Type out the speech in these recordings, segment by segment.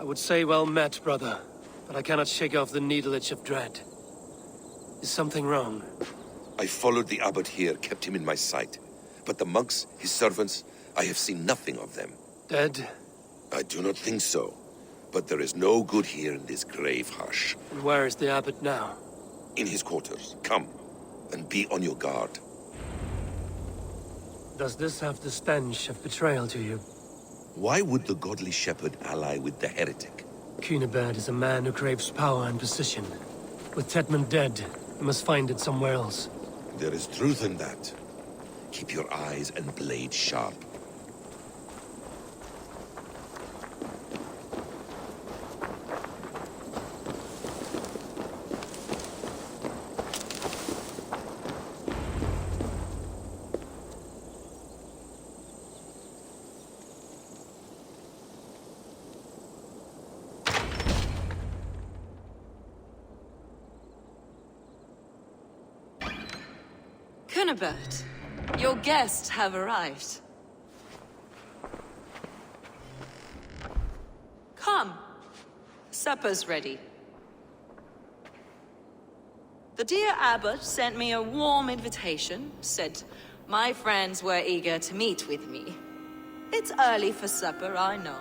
I would say well met, brother, but I cannot shake off the needle itch of dread. Is something wrong? I followed the abbot here, kept him in my sight. But the monks, his servants, I have seen nothing of them. Dead? I do not think so. But there is no good here in this grave hush. And where is the abbot now? In his quarters. Come, and be on your guard. Does this have the stench of betrayal to you? Why would the godly shepherd ally with the heretic? Cunibert is a man who craves power and position. With Tedmund dead, he must find it somewhere else. There is truth in that. Keep your eyes and blade sharp. Cunibert, your guests have arrived. Come. Supper's ready. The dear abbot sent me a warm invitation, said my friends were eager to meet with me. It's early for supper, I know.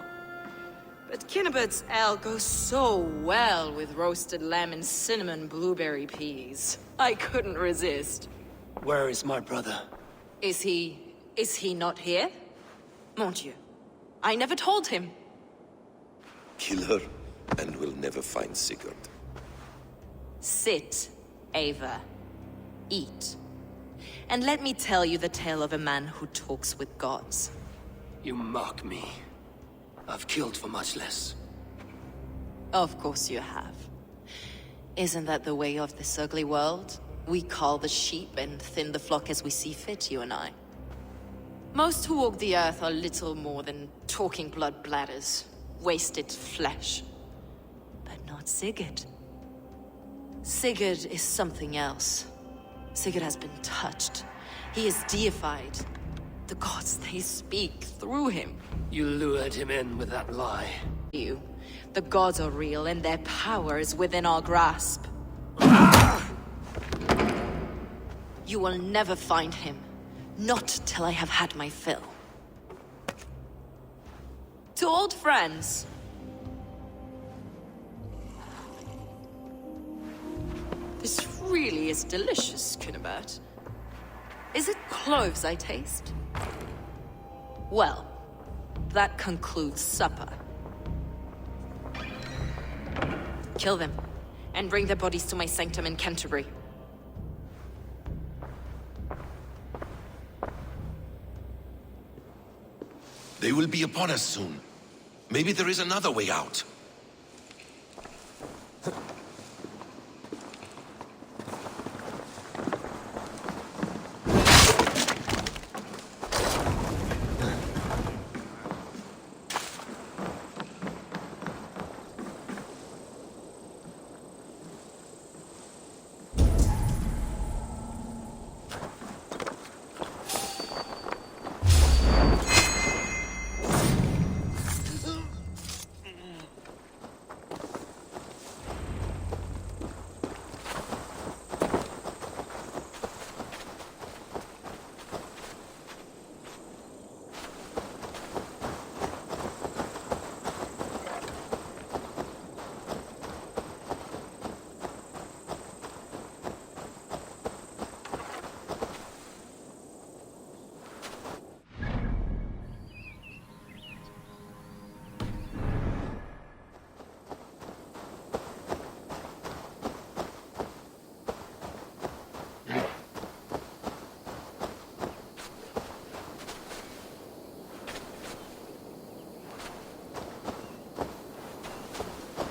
But Cunibert's ale goes so well with roasted lamb and cinnamon blueberry peas. I couldn't resist. Where is my brother? Is he not here? Mon Dieu. I never told him. Kill her, and we'll never find Sigurd. Sit, Ava. Eat. And let me tell you the tale of a man who talks with gods. You mock me. I've killed for much less. Of course you have. Isn't that the way of this ugly world? We cull the sheep and thin the flock as we see fit, you and I. Most who walk the earth are little more than talking blood bladders, wasted flesh. But not Sigurd. Sigurd is something else. Sigurd has been touched. He is deified. The gods, they speak through him. You lured him in with that lie. The gods are real and their power is within our grasp. You will never find him. Not till I have had my fill. To old friends. This really is delicious, Cunibert. Is it cloves I taste? Well, that concludes supper. Kill them, and bring their bodies to my sanctum in Canterbury. They will be upon us soon. Maybe there is another way out.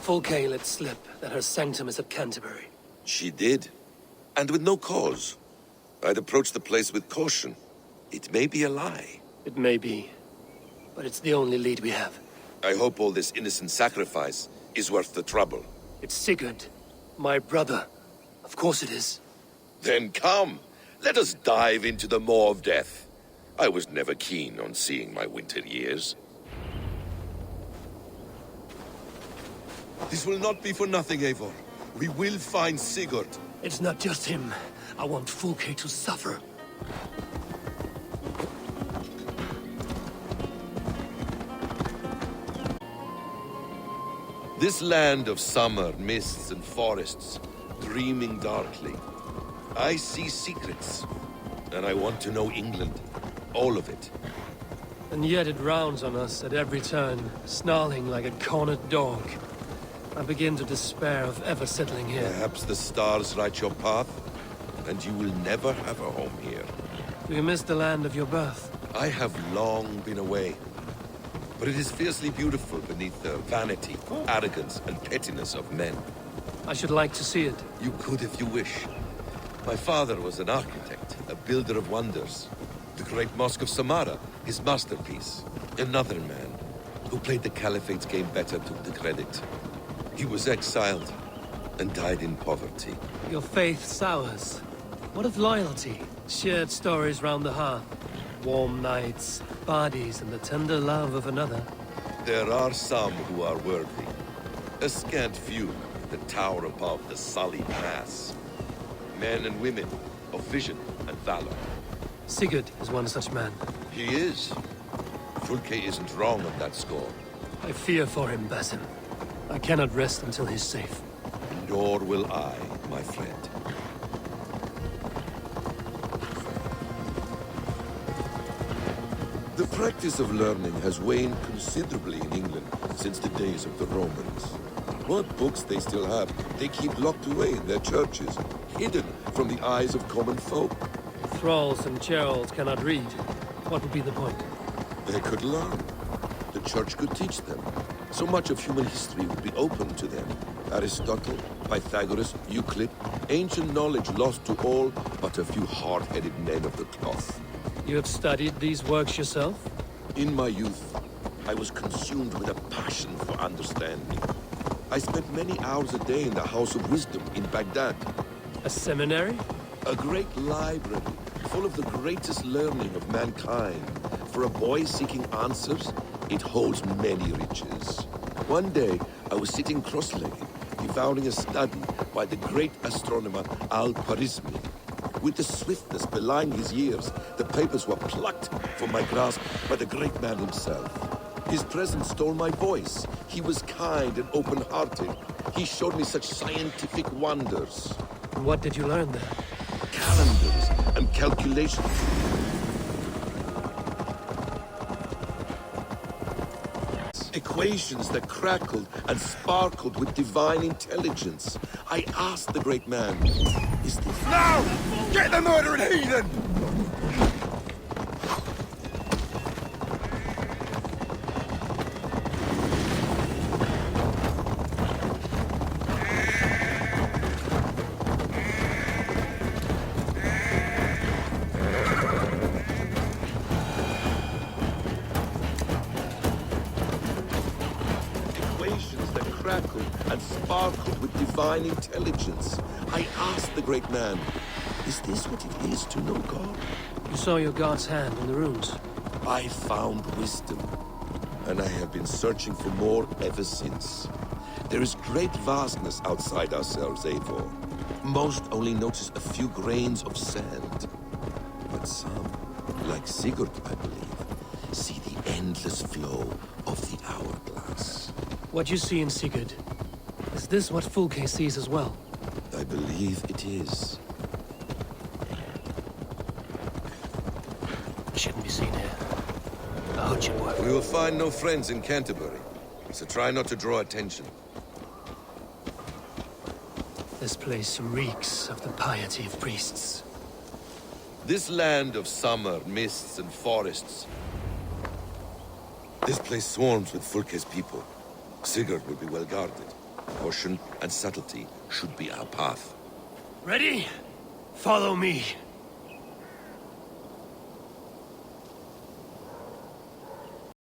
Fulke let slip that her sanctum is at Canterbury. She did. And with no cause. I'd approach the place with caution. It may be a lie. It may be, but it's the only lead we have. I hope all this innocent sacrifice is worth the trouble. It's Sigurd, my brother. Of course it is. Then come, let us dive into the maw of death. I was never keen on seeing my winter years. This will not be for nothing, Eivor. We will find Sigurd. It's not just him. I want Fulke to suffer. This land of summer, mists and forests, dreaming darkly. I see secrets, and I want to know England. All of it. And yet it rounds on us at every turn, snarling like a cornered dog. I begin to despair of ever settling here. Perhaps the stars write your path, and you will never have a home here. Do you miss the land of your birth? I have long been away. But it is fiercely beautiful beneath the vanity, arrogance, and pettiness of men. I should like to see it. You could if you wish. My father was an architect, a builder of wonders. The great Mosque of Samarra, his masterpiece. Another man, who played the Caliphate's game better, took the credit. He was exiled, and died in poverty. Your faith sours. What of loyalty? Shared stories round the hearth. Warm nights, parties, and the tender love of another. There are some who are worthy. A scant few that tower above the sullied mass. Men and women of vision and valor. Sigurd is one such man. He is. Fulke isn't wrong on that score. I fear for him, Basim. I cannot rest until he's safe. Nor will I, my friend. The practice of learning has waned considerably in England since the days of the Romans. What books they still have, they keep locked away in their churches, hidden from the eyes of common folk. Thralls and churls cannot read. What would be the point? They could learn. The church could teach them. So much of human history would be open to them. Aristotle, Pythagoras, Euclid, ancient knowledge lost to all but a few hard-headed men of the cloth. You have studied these works yourself? In my youth, I was consumed with a passion for understanding. I spent many hours a day in the House of Wisdom in Baghdad. A seminary? A great library, full of the greatest learning of mankind. For a boy seeking answers, it holds many riches. One day, I was sitting cross-legged, devouring a study by the great astronomer Al-Khwarizmi. With the swiftness belying his years, the papers were plucked from my grasp by the great man himself. His presence stole my voice. He was kind and open-hearted. He showed me such scientific wonders. And what did you learn there? Calendars and calculations. Equations that crackled and sparkled with divine intelligence. I asked the great man, is this... Now! Get the murdering heathen! Equations that crackled and sparkled with divine intelligence. I asked the great man, is this what it is to know God? You saw your god's hand in the runes. I found wisdom, and I have been searching for more ever since. There is great vastness outside ourselves, Eivor. Most only notice a few grains of sand. But some, like Sigurd, I believe, see the endless flow of the hourglass. What you see in Sigurd, is this what Fulke sees as well? I believe it is. Shouldn't be seen here. A hood should work. We will find no friends in Canterbury, so try not to draw attention. This place reeks of the piety of priests. This land of summer, mists, and forests. This place swarms with Fulke's people. Sigurd will be well guarded. Caution and subtlety should be our path. Ready? Follow me.